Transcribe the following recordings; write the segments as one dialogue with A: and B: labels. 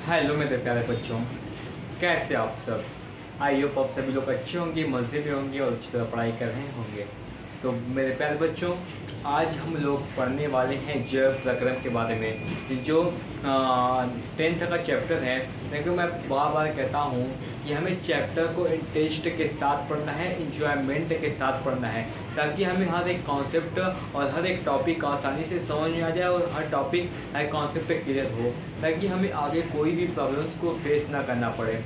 A: Hello मेरे प्यारे बच्चों, कैसे आप सब। आई होप आप सभी लोग अच्छे होंगे, मज़े में होंगे और अच्छी तरह पढ़ाई कर रहे होंगे। तो मेरे प्यारे बच्चों, आज हम लोग पढ़ने वाले हैं जैव प्रक्रम के बारे में, जो 10th का चैप्टर है। लेकिन मैं बार बार कहता हूँ कि हमें चैप्टर को इंटरेस्ट के साथ पढ़ना है, इंजॉयमेंट के साथ पढ़ना है, ताकि हमें हर एक कॉन्सेप्ट और हर एक टॉपिक आसानी से समझ में आ जाए और हर टॉपिक हर कॉन्सेप्ट क्लियर हो, ताकि हमें आगे कोई भी प्रॉब्लम्स को फेस ना करना पड़े।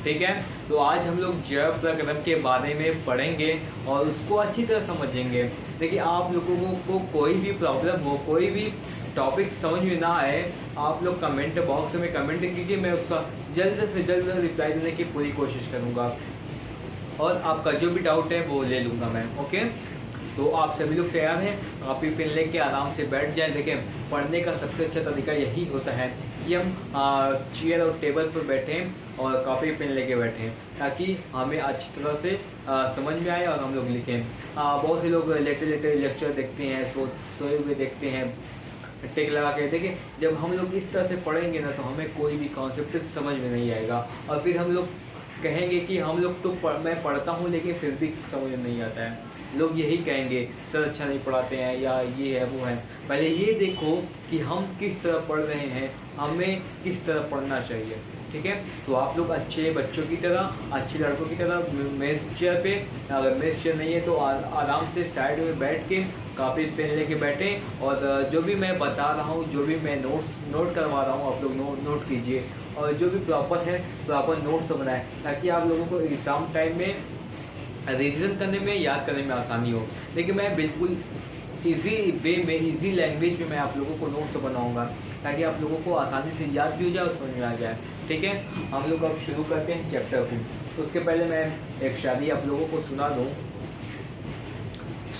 A: ठीक है, तो आज हम लोग जैव प्रक्रम के बारे में पढ़ेंगे और उसको अच्छी तरह समझेंगे। देखिए, आप लोगों को कोई भी प्रॉब्लम हो, कोई भी टॉपिक समझ में ना आए, आप लोग कमेंट बॉक्स में कमेंट कीजिए, मैं उसका जल्द से जल्द रिप्लाई देने की पूरी कोशिश करूँगा और आपका जो भी डाउट है वो ले लूँगा मैं। ओके, तो आप सभी लोग तैयार हैं? कॉपी पेन लेके आराम से बैठ जाए। देखें, पढ़ने का सबसे अच्छा तरीका यही होता है कि हम चेयर और टेबल पर बैठें और कॉपी पेन लेके बैठें, ताकि हमें अच्छी तरह से समझ में आए और हम लोग लिखें। बहुत से लोग लेटे लेक्चर देखते हैं, सोए हुए देखते हैं, टेक लगा के। देखिए, जब हम लोग इस तरह से पढ़ेंगे ना, तो हमें कोई भी कॉन्सेप्ट समझ में नहीं आएगा और फिर हम लोग कहेंगे कि हम लोग तो मैं पढ़ता हूँ लेकिन फिर भी समझ में नहीं आता है। लोग यही कहेंगे, सर अच्छा नहीं पढ़ाते हैं या ये है वो है। पहले ये देखो कि हम किस तरह पढ़ रहे हैं, हमें किस तरह पढ़ना चाहिए। ठीक है, तो आप लोग अच्छे बच्चों की तरह, अच्छे लड़कों की तरह मेज़ चेयर पे, अगर मेज़ चेयर नहीं है तो आराम से साइड में बैठ के कॉपी पेन लेके बैठें और जो भी मैं बता रहा हूँ, जो भी मैं नोट करवा रहा हूँ, आप लोग नोट कीजिए और जो भी प्रॉपर है प्रॉपर नोट्स बनाएं, ताकि आप लोगों को एग्ज़ाम टाइम में रिवीजन करने में, याद करने में आसानी हो। लेकिन मैं बिल्कुल इजी वे में, इजी लैंग्वेज में मैं आप लोगों को नोट्स बनाऊंगा, ताकि आप लोगों को आसानी से याद भी हो जाए और समझ में आ जाए। ठीक है, हम लोग अब शुरू करते हैं चैप्टर को। उसके पहले मैं एक शायरी आप लोगों को सुना दूँ।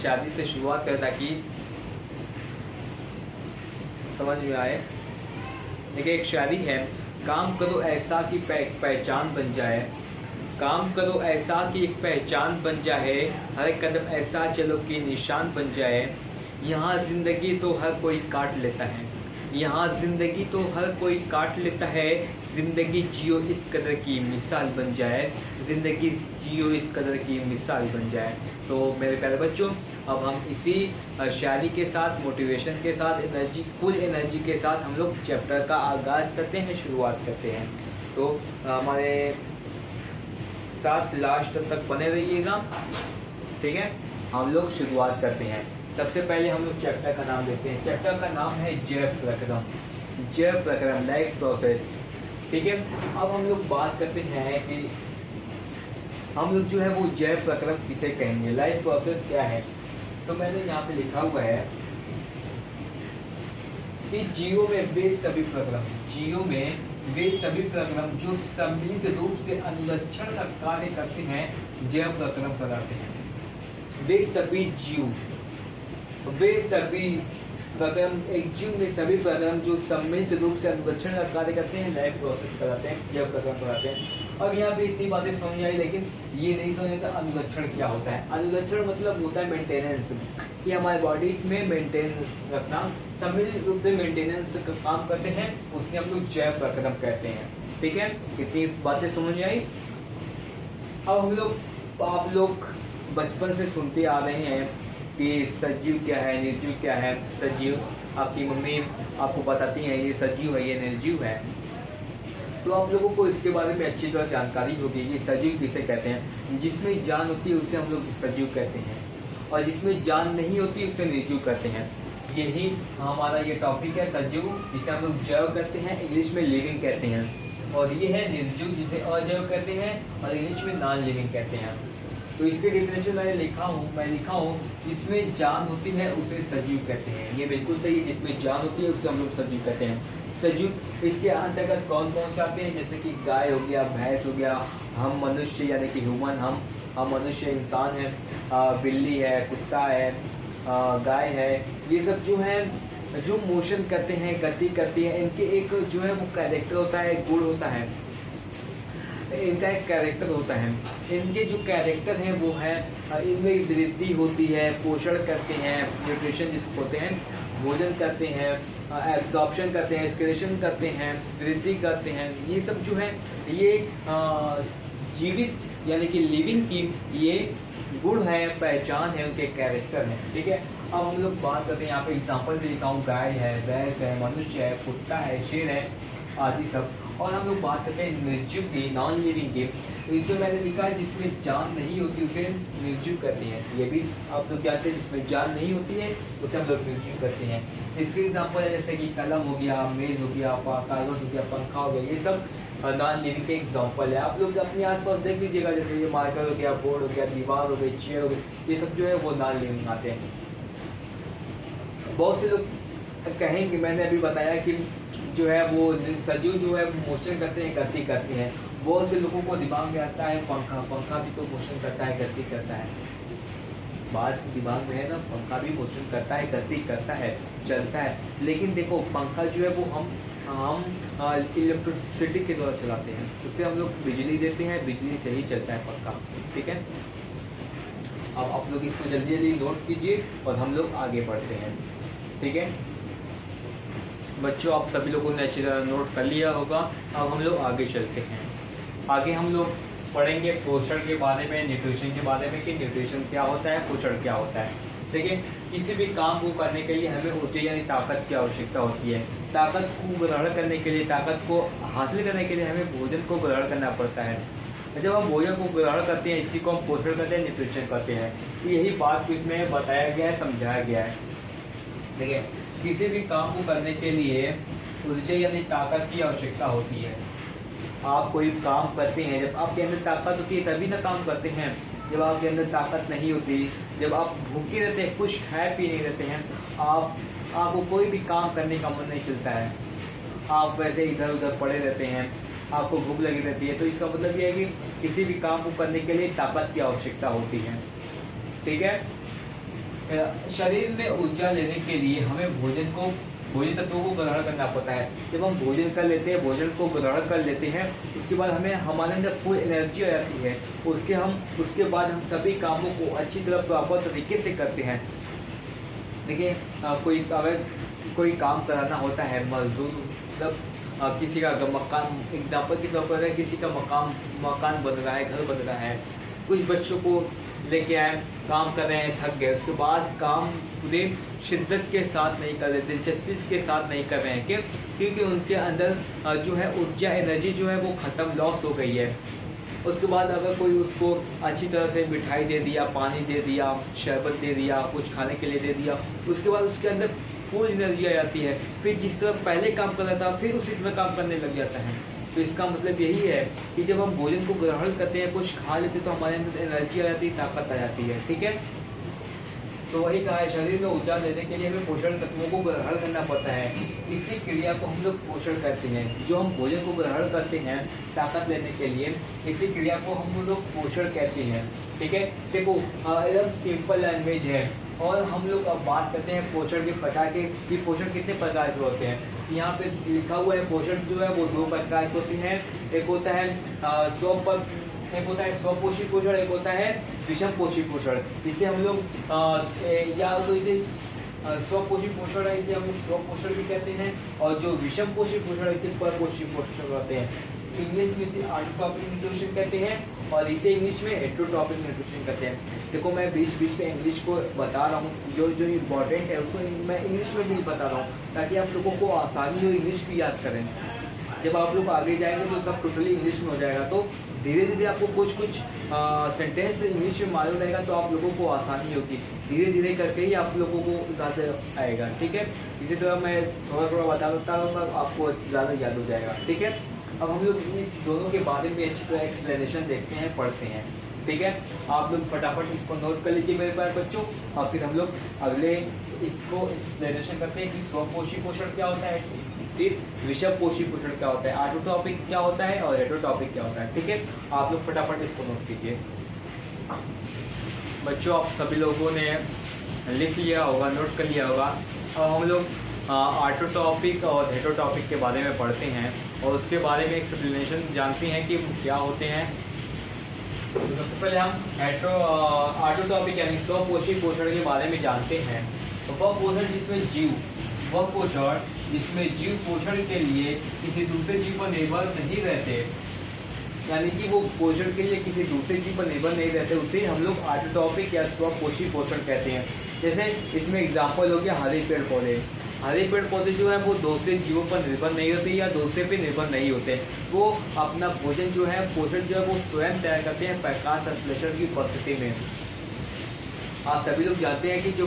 A: शायरी से शुरुआत करें ताकि समझ में आए। देखिए, एक शायरी है, काम करो ऐसा कि पहचान बन जाए, काम करो ऐसा कि एक पहचान बन जाए, हर कदम ऐसा चलो कि निशान बन जाए। यहाँ ज़िंदगी तो हर कोई काट लेता है, यहाँ ज़िंदगी तो हर कोई काट लेता है, ज़िंदगी जियो इस कदर की मिसाल बन जाए, ज़िंदगी जियो इस कदर की मिसाल बन जाए। तो मेरे प्यारे बच्चों, अब हम इसी शायरी के साथ, मोटिवेशन के साथ, फुल एनर्जी के साथ हम लोग चैप्टर का आगाज़ करते हैं, शुरुआत करते हैं। तो हमारे साथ लास्ट तक बने रहिएगा। ठीक है, हम लोग शुरुआत करते हैं। सबसे पहले हम लोग चैप्टर का नाम देखते हैं। चैप्टर का नाम है जैव प्रक्रम, जैव प्रक्रम, लाइफ प्रोसेस। ठीक है, अब हम लोग बात करते हैं कि हम लोग जो है वो जैव प्रक्रम किसे कहेंगे, लाइफ प्रोसेस क्या है। तो मैंने यहाँ पे लिखा हुआ है कि जीवों में वे सभी प्रक्रम, जीवों में वे सभी प्रक्रम जो सम्मिलित रूप से अनुलक्षण का कार्य करते हैं, जैव प्रक्रम कहलाते हैं। वे सभी जीव, वे सभी प्रक्रम, एक जीव में सभी प्रक्रम जो सम्मिलित रूप से अनुलक्षण का कार्य करते हैं, लाइफ प्रोसेस कहलाते हैं, जैव प्रक्रम कहलाते हैं। अब यहाँ पे इतनी बातें समझ आई, लेकिन ये नहीं समझ आता अनुलक्षण क्या होता है। अनुलक्षण मतलब होता है मेंटेनेंस, कि हमारे बॉडी में मेंटेन रखना, सम्मिलित रूप से मेंटेनेंस का काम करते हैं, उससे हम लोग जैव प्रक्रम कहते हैं। ठीक है, इतनी बातें समझ आई। अब हम लोग, आप लोग बचपन से सुनते आ रहे हैं कि सजीव क्या है, निर्जीव क्या है। सजीव, आपकी मम्मी आपको बताती हैं ये सजीव है, ये निर्जीव है, तो आप लोगों को इसके बारे में अच्छी तरह जानकारी होगी कि सजीव किसे कहते हैं। जिसमें जान होती है उसे हम लोग सजीव कहते हैं, और जिसमें जान नहीं होती उसे निर्जीव कहते हैं। यही हमारा ये टॉपिक है, सजीव, जिसे हम लोग जैव कहते हैं, इंग्लिश में लिविंग कहते हैं, और ये है निर्जीव, जिसे अजैव कहते हैं और इंग्लिश में नॉन लिविंग कहते हैं। तो इसके डिफिनेशन मैं लिखा हूँ, जिसमें जान होती है उसे सजीव कहते हैं। ये बिल्कुल सही है, जिसमें जान होती है उसे हम लोग सजीव कहते हैं। सजीव इसके अंतर्गत कौन कौन से आते हैं, जैसे कि गाय हो गया, भैंस हो गया, हम मनुष्य यानी कि ह्यूमन, हम मनुष्य इंसान है, बिल्ली है, कुत्ता है, गाय है। ये सब जो है, जो मोशन करते हैं, गति करती है, इनके एक जो है वो कैरेक्टर होता है, एक गुण होता है, इनका एक कैरेक्टर होता है। इनके जो कैरेक्टर हैं वो है, इनमें वृद्धि होती है, पोषण करते हैं, न्यूट्रिशन जिसको होते हैं, भोजन करते हैं, एब्जॉर्प्शन करते हैं, एक्सक्रीशन करते हैं, वृद्धि करते हैं, ये सब जो है ये जीवित यानी कि लिविंग की ये गुण है, पहचान है, उनके कैरेक्टर है। ठीक है, अब हम लोग बात करते हैं, यहाँ पे एग्जांपल भी लिखा हूँ, गाय है, भैंस है, मनुष्य है, कुत्ता है, शेर है आदि सब। और हम लोग बात करते हैं निर्जीव की, नॉन लिविंग की, तो इसमें मैंने लिखा है जिसमें जान नहीं होती उसे निर्जीव करते हैं। ये भी आप लोग जानते हैं, जिसमें जान नहीं होती है उसे हम लोग निर्जीव करते हैं। इसके एग्जाम्पल है जैसे कि कलम हो गया, मेज हो गया, कागज हो गया, पंखा हो गया, ये सब नॉन लिविंग के एग्जाम्पल है। आप लोग अपने आसपास देख लीजिएगा, जैसे ये मार्कर हो गया, बोर्ड हो गया, दीवार हो गई, चेयर हो गई, ये सब जो है वो नॉन लिविंग आते हैं। बहुत से लोग कहेंगे, मैंने अभी बताया कि जो है वो सजीव जो है मोशन करते हैं, गति करते हैं। बहुत से लोगों को दिमाग में आता है पंखा भी तो मोशन करता है, गति करता है। बात दिमाग में है ना, पंखा भी मोशन करता है, गति करता है, चलता है। लेकिन देखो पंखा जो है वो हम इलेक्ट्रिसिटी के द्वारा चलाते हैं, उससे हम लोग बिजली देते हैं, बिजली से ही चलता है पंखा। ठीक है, अब आप लोग इसको जल्दी जल्दी नोट कीजिए और हम लोग आगे बढ़ते हैं। ठीक है बच्चों, आप सभी लोगों ने अच्छी तरह नोट कर लिया होगा। अब हम लोग आगे चलते हैं। आगे हम लोग पढ़ेंगे पोषण के बारे में, न्यूट्रिशन के बारे में, कि न्यूट्रिशन क्या होता है, पोषण क्या होता है। देखिए, किसी भी काम को करने के लिए हमें ऊर्जा यानी ताकत की आवश्यकता होती है। ताकत को ग्रहण करने के लिए, ताकत को हासिल करने के लिए हमें भोजन को ग्रहण करना पड़ता है। जब हम भोजन को ग्रहण करते हैं, इसी को हम पोषण करते हैं, न्यूट्रिशन करते हैं। यही बात इसमें बताया गया है, समझाया गया है। देखिए, किसी भी काम को करने के लिए ऊर्जा यानी ताकत की आवश्यकता होती है। आप कोई काम करते हैं, जब आपके अंदर ताकत होती है तभी ना काम करते हैं। जब आपके अंदर ताकत नहीं होती, जब आप भूखे रहते हैं, कुछ खाए पी नहीं रहते हैं, आपको कोई भी काम करने का मन नहीं चलता है, आप वैसे इधर उधर पड़े रहते हैं, आपको भूख लगी रहती है। तो इसका मतलब ये है कि किसी भी काम को करने के लिए ताकत की आवश्यकता होती है। ठीक है, शरीर में ऊर्जा लेने के लिए हमें भोजन तत्वों को ग्रहण करना पड़ता है। जब हम भोजन कर लेते हैं, भोजन को ग्रहण कर लेते हैं, उसके बाद हमें हमारे अंदर फुल एनर्जी आ जाती है। उसके बाद हम सभी कामों को अच्छी तरह प्रॉपर तरीके से करते हैं। देखिए, अगर कोई काम कराना होता है, मजदूर मतलब किसी का मकान, एग्जाम्पल के तौर पर किसी का मकान बन रहा है, घर बन रहा है, कुछ बच्चों को लेके आए, काम कर रहे हैं, थक गए, उसके बाद काम पूरे शिद्दत के साथ नहीं कर रहे, दिलचस्पी के साथ नहीं कर रहे हैं। क्यों? क्योंकि उनके अंदर जो है ऊर्जा, एनर्जी जो है वो ख़त्म, लॉस हो गई है। उसके बाद अगर कोई उसको अच्छी तरह से मिठाई दे दिया, पानी दे दिया, शरबत दे दिया, कुछ खाने के लिए दे दिया, उसके बाद उसके अंदर फुल एनर्जी आ जाती है। फिर जिस तरह पहले काम कर रहा था, फिर उसी तरह काम करने लग जाता है। तो इसका मतलब यही है कि जब हम भोजन को ग्रहण करते हैं, कुछ खा लेते हैं, तो हमारे अंदर एनर्जी आ जाती है, ताकत आ जाती है। ठीक है, तो वही कहा है, शरीर में ऊर्जा लेने के लिए हमें पोषण तत्वों को ग्रहण करना पड़ता है। इसी क्रिया को हम लोग पोषण करते हैं। जो हम भोजन को ग्रहण करते हैं ताकत लेने के लिए, इसी क्रिया को हम लोग पोषण कहते हैं। ठीक है, देखो एकदम सिंपल लैंग्वेज है। और हम लोग अब बात करते हैं पोषण के प्रकार के, कि पोषण कितने प्रकार के होते हैं। यहाँ पे लिखा हुआ है, पोषण जो है वो 2 प्रकार के होते हैं। एक होता है स्वपोषी पोषण, एक होता है विषम पोषी पोषण। इसे हम लोग या तो इसे स्वपोषी पोषण है, इसे हम लोग स्वपोषण भी कहते हैं। और जो विषम पोषी पोषण है, इसे परपोषी पोषण कहते हैं। इंग्लिश में इसे ऑटोट्रॉपिक न्यूट्रिशन कहते हैं और इसे इंग्लिश में हेटेरोट्रॉपिक न्यूट्रिशन कहते हैं। देखो, मैं बीच बीच में इंग्लिश को बता रहा हूँ, जो इम्पोर्टेंट है उसको मैं इंग्लिश में भी बता रहा हूँ, ताकि आप लोगों को आसानी हो इंग्लिश भी याद करें। जब आप लोग आगे जाएंगे तो सब टोटली इंग्लिश में हो जाएगा, तो धीरे धीरे आपको कुछ सेंटेंस इंग्लिश में मालूम रहेगा, तो आप लोगों को आसानी होगी। धीरे धीरे करके ही आप लोगों को ज़्यादा आएगा। ठीक है, इसी तरह मैं थोड़ा थोड़ा बताता रहूँगा, आपको ज़्यादा याद हो जाएगा। ठीक है, अब हम लोग इस दोनों के बारे में अच्छी तरह एक्सप्लेनेशन देखते हैं, पढ़ते हैं। ठीक है, आप लोग फटाफट इसको नोट कर लीजिए मेरे प्यारे बच्चों, और फिर हम लोग अगले इसको एक्सप्लेनेशन करते हैं कि स्वपोषी पोषण क्या होता है, फिर विषम पोषी पोषण क्या होता है, ऑटोट्रॉपिक क्या होता है और हेटेरोट्रॉपिक क्या होता है। ठीक है, आप लोग फटाफट इसको नोट कीजिए। बच्चों, आप सभी लोगों ने लिख लिया होगा, नोट कर लिया होगा। अब हम लोग ऑटोट्रॉपिक और हेटेरोट्रॉपिक के बारे में पढ़ते हैं और उसके बारे में एक्सप्लेनेशन जानते हैं कि क्या होते हैं। तो सबसे पहले हम ऑटोट्रॉपिक यानी स्वपोषी पोषण के बारे में जानते हैं। तो वह पोषण जिसमें जीव, वह पोषण जिसमें जीव पोषण के लिए किसी दूसरे जीव पर निर्भर नहीं रहते, यानी कि वो पोषण के लिए किसी दूसरे जीव पर निर्भर नहीं रहते, उसे हम लोग ऑटोट्रॉपिक या स्वपोषी पोषण कहते हैं। जैसे इसमें एग्जाम्पल हो गया हरे पेड़ पौधे। हरे पेड़ पौधे जो है वो दूसरे जीवों पर निर्भर नहीं होते या दूसरे पे निर्भर नहीं होते, वो अपना भोजन जो है, पोषण जो है वो स्वयं तैयार करते हैं प्रकाश संश्लेषण की उपस्थिति में। आप सभी लोग जानते हैं कि जो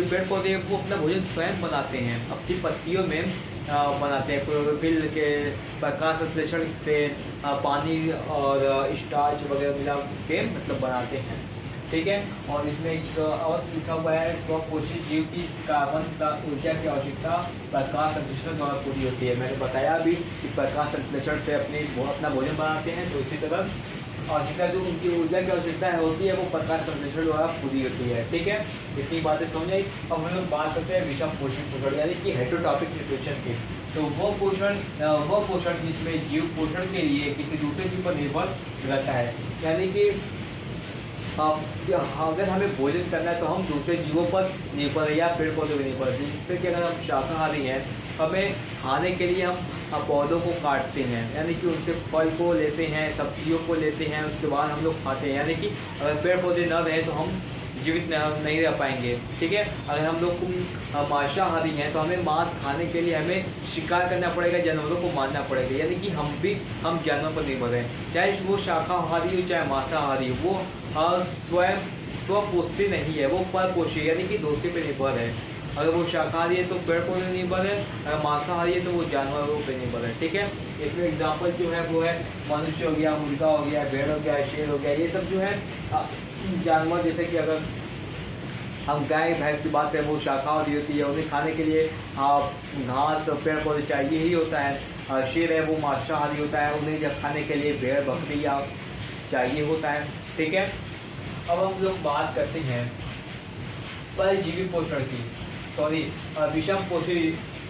A: पेड़ पौधे हैं वो अपना भोजन स्वयं बनाते हैं, अपनी पत्तियों में बनाते हैं, क्लोरोफिल के प्रकाश संश्लेषण से पानी और स्टार्च वगैरह मिला के मतलब बनाते हैं, ठीक है। और इसमें एक और लिखा हुआ है, स्वपोषी जीव की कार्बन ऊर्जा की आवश्यकता प्रकाश संश्लेषण द्वारा पूरी होती है। मैंने बताया अभी कि प्रकाश संश्लेषण से अपना भोजन बनाते हैं, तो इसी तरह आवश्यकता जो उनकी ऊर्जा की आवश्यकता होती है वो प्रकाश संश्लेषण द्वारा पूरी होती है, ठीक है। इतनी बातें समझ आई। अब हम लोग बात करते हैं विषम पोषी पोषण यानी कि हेटेरोटॉपिक न्यूट्रिशन की। तो वो पोषण जिसमें जीव पोषण के लिए किसी दूसरे जीव पर निर्भर रहता है, यानी कि अगर हमें भोजन करना है तो हम दूसरे जीवों पर निर्भर है या पेड़ पौधों पर निर्भर है। जैसे कि अगर हम शाकाहारी हैं, हमें खाने के लिए हम पौधों को काटते हैं, यानी कि उससे फल को लेते हैं, सब्जियों को लेते हैं, उसके बाद हम लोग खाते हैं। यानी कि अगर पेड़ पौधे न रहे तो हम जीवित नहीं रह पाएंगे, ठीक है। अगर हम लोग मांसाहारी हैं तो हमें मांस खाने के लिए हमें शिकार करना पड़ेगा, जानवरों को मारना पड़ेगा, यानी कि हम जानवर पर निर्भर हैं। चाहे वो शाकाहारी हो चाहे मांसाहारी हो, वो स्वयं स्वपोषी नहीं है, वो परपोषी यानी कि दूसरे पे निर्भर है। अगर वो शाकाहारी है तो पेड़ पौधे निर्भर है, अगर मांसाहारी है तो वो जानवरों पे निर्भर है, ठीक है। इसमें एग्जाम्पल जो है वो है मनुष्य हो गया, मुर्गा हो गया, भेड़ हो गया, शेर हो गया, ये सब जो है जानवर। जैसे कि अगर हम गाय भैंस की बात करें वो शाकाहारी होती है, उन्हें खाने के लिए घास पेड़ पौधे चाहिए ही होता है। शेर है वो मांसाहारी होता है, उन्हें जब खाने के लिए भेड़ बकरी या चाहिए होता है, ठीक है। अब हम लोग बात करते हैं परजीवी पोषण की, विषम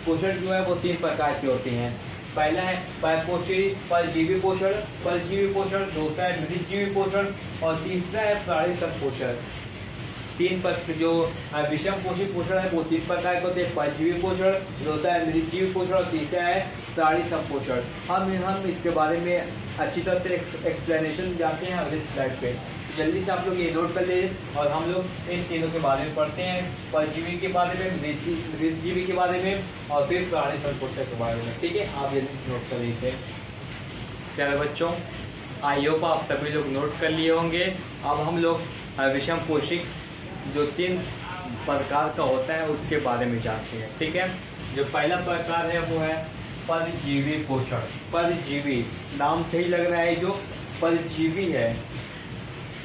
A: पोषण जो है वो 3 प्रकार के होते हैं। पहला है परजीवी पोषण, दूसरा है मृतजीवी पोषण और तीसरा है प्राणी संपोषण। जो विषम पोषी पोषण है वो 3 प्रकार के होते हैं, परजीवी पोषण, दूसरा है मृतजीवी पोषण और तीसरा है प्राणी संपोषण। हम इसके बारे में अच्छी तरह से एक्सप्लेनेशन जानते हैं अगले स्लाइड पे। जल्दी से आप लोग ये नोट कर लीजिए और हम लोग इन तीनों के बारे में पढ़ते हैं, परजीवी के बारे में, मृतजीवी के बारे में और फिर प्राणी संपोषण के बारे में, ठीक है। आप जल्दी से नोट कर लीजिए। प्यारे बच्चों, आई होप आप सभी लोग नोट कर लिए होंगे। अब हम लोग विषम पोषक जो 3 प्रकार का होता है उसके बारे में जानते हैं, ठीक है। जो पहला प्रकार है वो है परजीवी पोषण। परजीवी नाम से ही लग रहा है, जो परजीवी है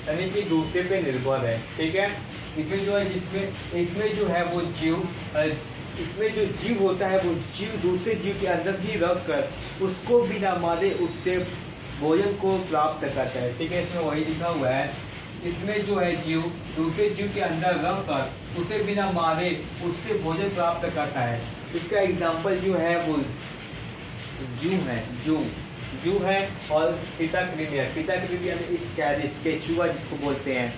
A: यानी कि दूसरे पे निर्भर है, ठीक है। इसमें जो है इसमें जो है वो इसमें जो जीव होता है वो जीव दूसरे जीव के अंदर ही रख कर उसको बिना मारे उससे भोजन को प्राप्त करता है, ठीक है। इसमें वही लिखा हुआ है, इसमें जो है जीव दूसरे जीव के अंदर रख कर उसे बिना मारे उससे भोजन प्राप्त करता है। इसका एग्जाम्पल जो है वो जू है और फीताकृमि है। फीताकृमि यानी केचुआ जिसको बोलते हैं,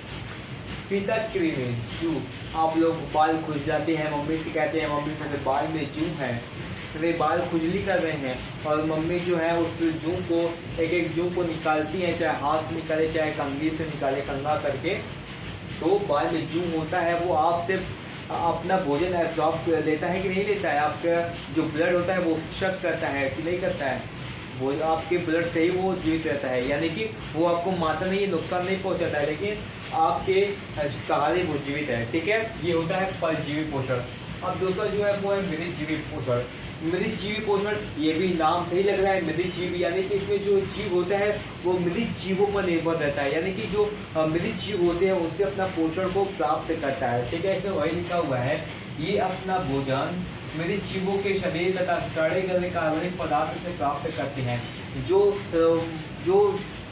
A: फीताकृमि जू। आप लोग बाल खुज जाते हैं, मम्मी से कहते हैं मम्मी मेरे बाल में जू है, मेरे बाल खुजली कर रहे हैं, और मम्मी जो है उस जू को एक जू को निकालती है, चाहे हाथ से निकाले चाहे कंघी से निकाले, कंघा करके, तो बाल में जू होता है वो आपसे अपना भोजन एब्जॉर्ब लेता है कि नहीं लेता है, आपका जो ब्लड होता है वो शक करता है कि नहीं करता है, वो आपके ब्लड से ही वो जीवित रहता है, यानी कि वो आपको मारता नहीं है, नुकसान नहीं पहुंचाता है, लेकिन आपके सहारे वो जीवित है, ठीक है। ये होता है परजीवी पोषण। अब दूसरा जो है वो है मृतजीवी पोषण। मृतजीवी पोषण ये भी नाम से ही लग रहा है, मृतजीवी यानी कि इसमें जो जीव होता है वो मृत जीवों पर निर्भर रहता है, यानी कि जो मृत जीव होते हैं उससे अपना पोषण को प्राप्त करता है, ठीक है। इसमें वही लिखा हुआ है, ये अपना भोजन मृत जीवों के शरीर तथा सड़े गले कार्बनिक पदार्थ से प्राप्त करते हैं। जो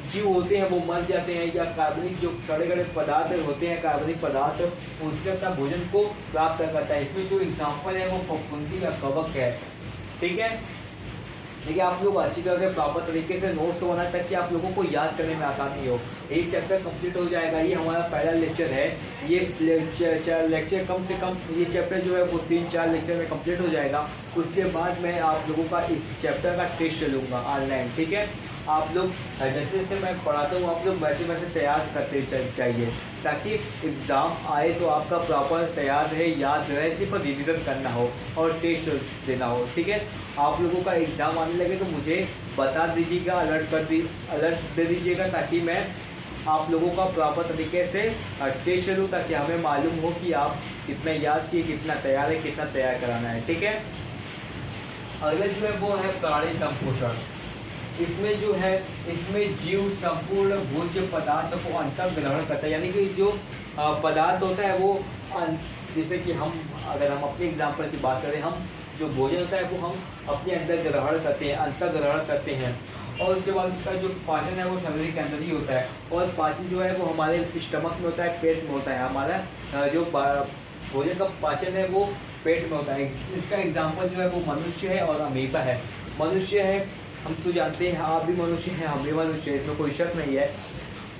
A: जीव होते हैं वो मर जाते हैं या कार्बनिक जो सड़े गले पदार्थ होते हैं, कार्बनिक पदार्थ, उससे अपना भोजन को प्राप्त करता है। इसमें जो एग्जाम्पल है वो फफूंदी या कवक है, ठीक है। देखिए आप लोग अच्छी तरह से प्रॉपर तरीके से नोट्स बनाए ताकि आप लोगों को याद करने में आसानी हो। ये चैप्टर कंप्लीट हो जाएगा। ये हमारा पहला लेक्चर है। ये लेक्चर कम से कम ये चैप्टर जो है वो 3-4 लेक्चर में कंप्लीट हो जाएगा। उसके बाद मैं आप लोगों का इस चैप्टर का टेस्ट लूँगा ऑनलाइन, ठीक है। आप लोग जैसे जैसे मैं पढ़ाता हूँ आप लोग वैसे वैसे तैयार करते चाहिए ताकि एग्ज़ाम आए तो आपका प्रॉपर तैयार रहे, याद रहे, सिर्फ रिवीजन करना हो और टेस्ट देना हो, ठीक है। आप लोगों का एग्ज़ाम आने लगे तो मुझे बता दीजिएगा, अलर्ट दे दीजिएगा ताकि मैं आप लोगों का प्रॉपर तरीके से टेस्ट लूँ ताकि हमें मालूम हो कि आप कितना याद किए, कितना तैयार है, कितना तैयार कराना है, ठीक है। अगला जो है वो है प्राणी संपोषण। इसमें जो है इसमें जीव संपूर्ण भोज्य पदार्थ को अंतर ग्रहण करता है, यानी कि जो पदार्थ होता है वो जैसे कि अगर हम अपने एग्जाम्पल की बात करें, हम जो भोजन होता है वो हम अपने अंदर ग्रहण करते हैं, अंतर ग्रहण करते हैं और उसके बाद उसका जो पाचन है वो शरीर के अंदर ही होता है और पाचन जो है वो हमारे स्टमक में होता है, पेट में होता है। हमारा जो भोजन का पाचन है वो पेट में होता है। इसका एग्जाम्पल जो है वो मनुष्य है और अमीबा है। मनुष्य है, हम तो जानते हैं, आप भी मनुष्य हैं, हम भी मनुष्य हैं, इसमें कोई शक नहीं है।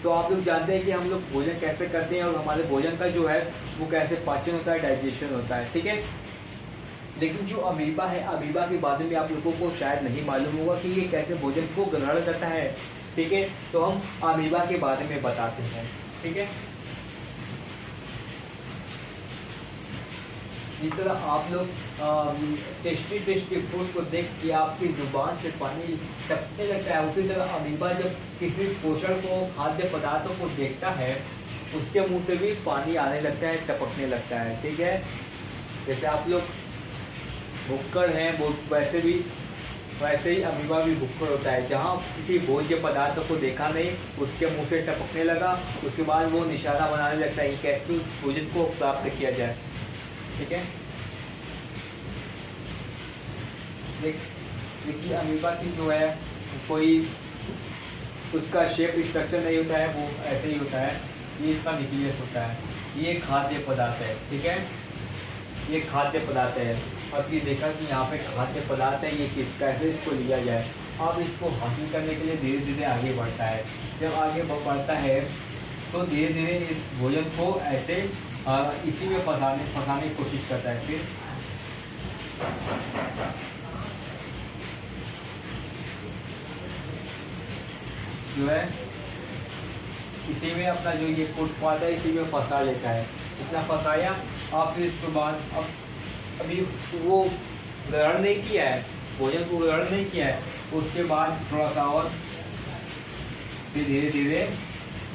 A: तो आप लोग जानते हैं कि हम लोग भोजन कैसे करते हैं और हमारे भोजन का जो है वो कैसे पाचन होता है, डाइजेशन होता है, ठीक है। लेकिन जो अमीबा है, अमीबा के बारे में आप लोगों को शायद नहीं मालूम होगा कि ये कैसे भोजन को ग्रहण करता है, ठीक है। तो हम अमीबा के बारे में बताते हैं, ठीक है। जिस तरह आप लोग टेस्टी फूड को देख के आपकी ज़ुबान से पानी टपकने लगता है, उसी तरह अमीबा जब किसी पोषण को, खाद्य पदार्थों को देखता है उसके मुंह से भी पानी आने लगता है, टपकने लगता है, ठीक है। जैसे आप लोग भुक्कड़ हैं वो वैसे ही अमीबा भी भुक्कड़ होता है। जहाँ किसी भोज्य पदार्थ को देखा नहीं उसके मुंह से टपकने लगा, उसके बाद वो निशाना बनाने लगता है कि कैसे भोजन को प्राप्त किया जाए, ठीक है। देखिए अमीबा की जो है कोई उसका शेप स्ट्रक्चर नहीं होता है, वो ऐसे ही होता है। ये इसका न्यूक्लियस होता है। ये खाद्य पदार्थ है, ठीक है। ये खाद्य पदार्थ है। अब ये देखा कि यहाँ पे खाद्य पदार्थ है, ये कैसे इसको लिया जाए। अब इसको हासिल करने के लिए धीरे धीरे आगे बढ़ता है। जब आगे बढ़ता है तो धीरे धीरे इस भोजन को ऐसे इसी में फंसाने की कोशिश करता है। फिर जो है इसी में अपना जो ये फुटपाथ है इसी में फंसा लेता है। इतना फंसाया और फिर इसके बाद अभी वो ग्रहण नहीं किया है, भोजन को ग्रहण नहीं किया है, उसके बाद थोड़ा सा और फिर धीरे धीरे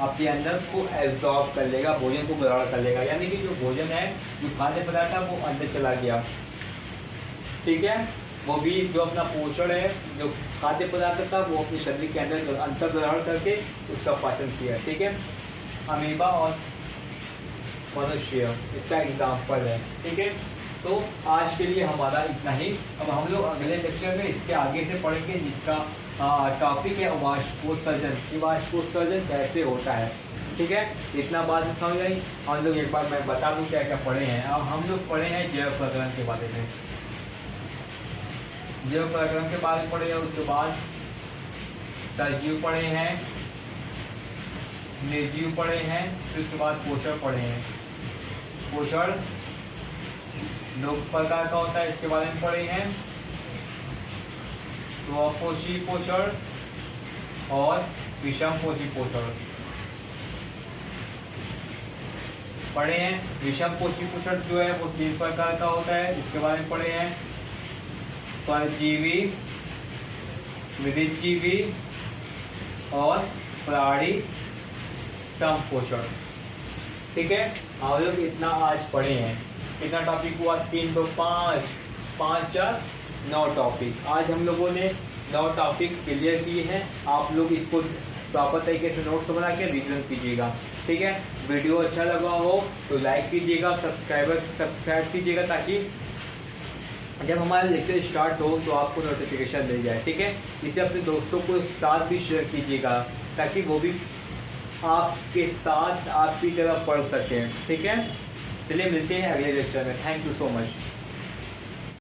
A: अपने अंदर को एब्जॉर्ब कर लेगा, भोजन को ग्रहण कर लेगा। यानी कि जो भोजन है, जो खाद्य पदार्थ है वो अंदर चला गया, ठीक है। वो भी जो अपना पोषण है, जो खाद्य पदार्थ था वो अपने शरीर के अंदर अंतर ग्रहण करके उसका पाचन किया, ठीक है। अमीबा और मनुष्य इसका एग्जाम्पल है, ठीक है। तो आज के लिए हमारा इतना ही। अब हम लोग अगले लेक्चर में इसके आगे से पढ़ेंगे जिसका टॉपिक है वाष्पोत्सर्जन। वाष्पोत्सर्जन कैसे होता है, ठीक है। इतना बात से समझ आई। हम लोग एक बार मैं बता दूं क्या क्या पढ़े हैं। अब हम लोग पढ़े हैं जैव प्रकरण के बारे में, जैव प्रकरण के बारे में पढ़े हैं। उसके बाद सजीव पढ़े हैं, निर्जीव पढ़े हैं, फिर उसके बाद पोषण पढ़े हैं। पोषण दो प्रकार का होता है, इसके बारे में पढ़े हैं। स्वपोषी पोषण और विषमपोषी पोषण पढ़े हैं। विषमपोषी पोषण जो है वो 3 प्रकार का होता है, इसके बारे में पढ़े हैं। परजीवी, विविधजीवी और प्राणी संपोषण, ठीक है। हम लोग इतना आज पढ़े हैं। कितना टॉपिक हुआ? 3 तो 5, 5 4 9 टॉपिक। आज हम लोगों ने 9 टॉपिक क्लियर किए हैं। आप लोग इसको प्रॉपर तरीके से नोट्स बना के रिविजन कीजिएगा, ठीक है। वीडियो अच्छा लगा हो तो लाइक कीजिएगा, सब्सक्राइब कीजिएगा ताकि जब हमारा लेक्चर स्टार्ट हो तो आपको नोटिफिकेशन मिल जाए, ठीक है। इसे अपने दोस्तों को साथ भी शेयर कीजिएगा ताकि वो भी आपके साथ आपकी तरह पढ़ सकें, ठीक है। चलिए मिलते हैं अगले लेक्चर में। Thank you so much.